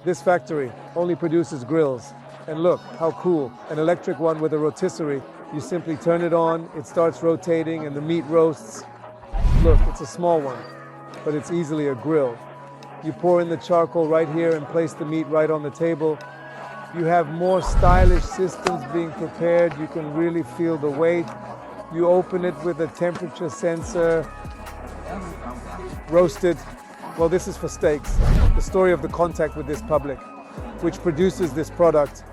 This factory only produces grills. And look, how cool, an electric one with a rotisserie. You simply turn it on, it starts rotating, and the meat roasts. Look, it's a small one, but it's easily a grill. You pour in the charcoal right here and place the meat right on the table. You have more stylish systems being prepared. You can really feel the weight. You open it with a temperature sensor. Roasted. Well, this is for steaks. The story of the contact with this public, which produces this product.